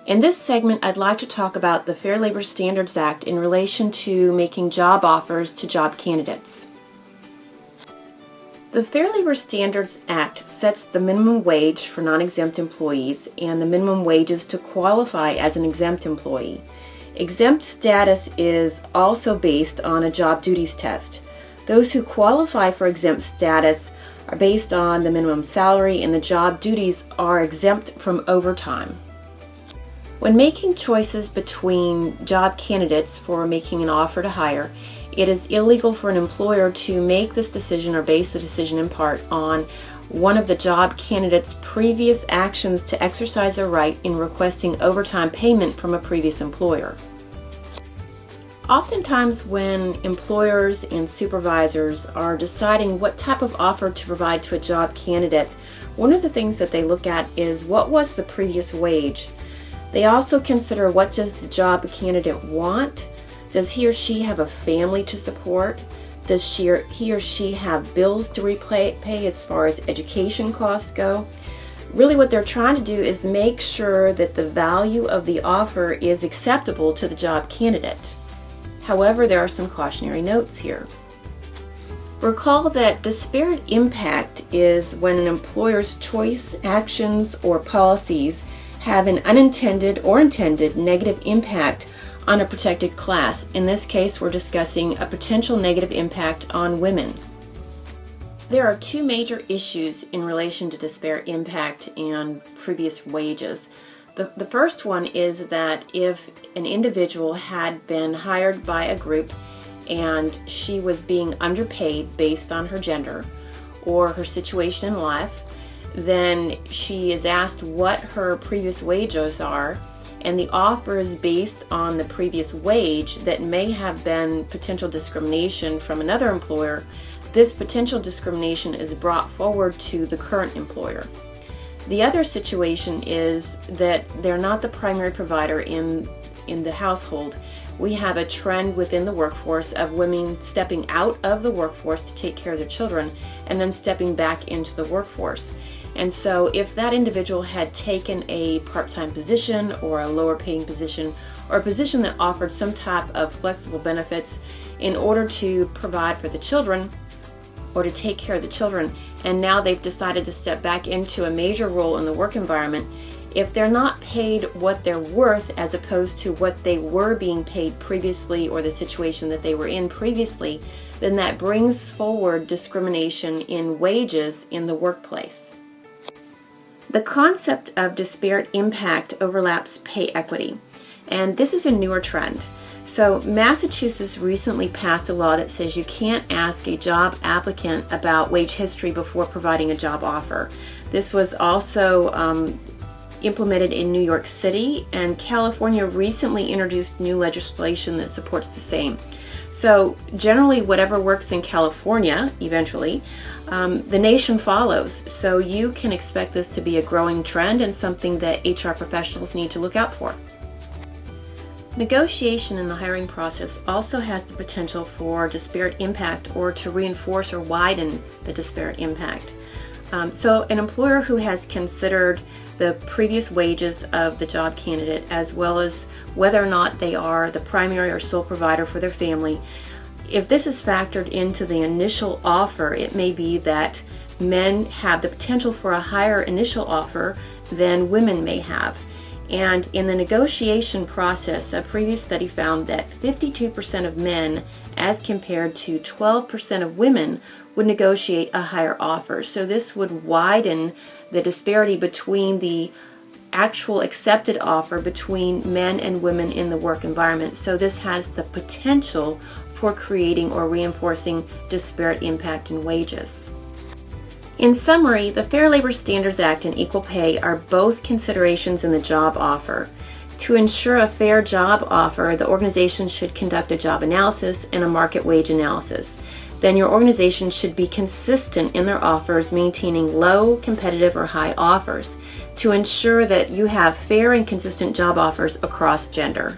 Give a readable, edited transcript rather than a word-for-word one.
In this segment, I'd like to talk about the Fair Labor Standards Act in relation to making job offers to job candidates. The Fair Labor Standards Act sets the minimum wage for non-exempt employees and the minimum wages to qualify as an exempt employee. Exempt status is also based on a job duties test. Those who qualify for exempt status are based on the minimum salary, and the job duties are exempt from overtime. When making choices between job candidates for making an offer to hire, it is illegal for an employer to make this decision or base the decision in part on one of the job candidate's previous actions to exercise their right in requesting overtime payment from a previous employer. Oftentimes when employers and supervisors are deciding what type of offer to provide to a job candidate, one of the things that they look at is what was the previous wage. They also consider what does the job candidate want. Does he or she have a family to support? Does he or she have bills to repay as far as education costs go? Really what they're trying to do is make sure that the value of the offer is acceptable to the job candidate. However, there are some cautionary notes here. Recall that disparate impact is when an employer's choice, actions, or policies have an unintended or intended negative impact on a protected class. In this case, we're discussing a potential negative impact on women. There are two major issues in relation to disparate impact and previous wages. The first one is that if an individual had been hired by a group and she was being underpaid based on her gender or her situation in life, then she is asked what her previous wages are, and the offer is based on the previous wage that may have been potential discrimination from another employer. This potential discrimination is brought forward to the current employer. The other situation is that they're not the primary provider in the household. We have a trend within the workforce of women stepping out of the workforce to take care of their children and then stepping back into the workforce. And so if that individual had taken a part-time position or a lower paying position or a position that offered some type of flexible benefits in order to provide for the children or to take care of the children, and now they've decided to step back into a major role in the work environment, if they're not paid what they're worth as opposed to what they were being paid previously or the situation that they were in previously, then that brings forward discrimination in wages in the workplace. The concept of disparate impact overlaps pay equity, and this is a newer trend. So Massachusetts recently passed a law that says you can't ask a job applicant about wage history before providing a job offer. This was also implemented in New York City, and California recently introduced new legislation that supports the same. So generally whatever works in California, eventually, the nation follows. So you can expect this to be a growing trend and something that HR professionals need to look out for. Negotiation in the hiring process also has the potential for disparate impact or to reinforce or widen the disparate impact. So an employer who has considered the previous wages of the job candidate as well as whether or not they are the primary or sole provider for their family, if this is factored into the initial offer, it may be that men have the potential for a higher initial offer than women may have. And in the negotiation process, a previous study found that 52% of men, as compared to 12% of women, would negotiate a higher offer. So this would widen the disparity between the actual accepted offer between men and women in the work environment. So this has the potential for creating or reinforcing disparate impact in wages. In summary, the Fair Labor Standards Act and equal pay are both considerations in the job offer. To ensure a fair job offer, the organization should conduct a job analysis and a market wage analysis. Then your organization should be consistent in their offers, maintaining low, competitive, or high offers to ensure that you have fair and consistent job offers across gender.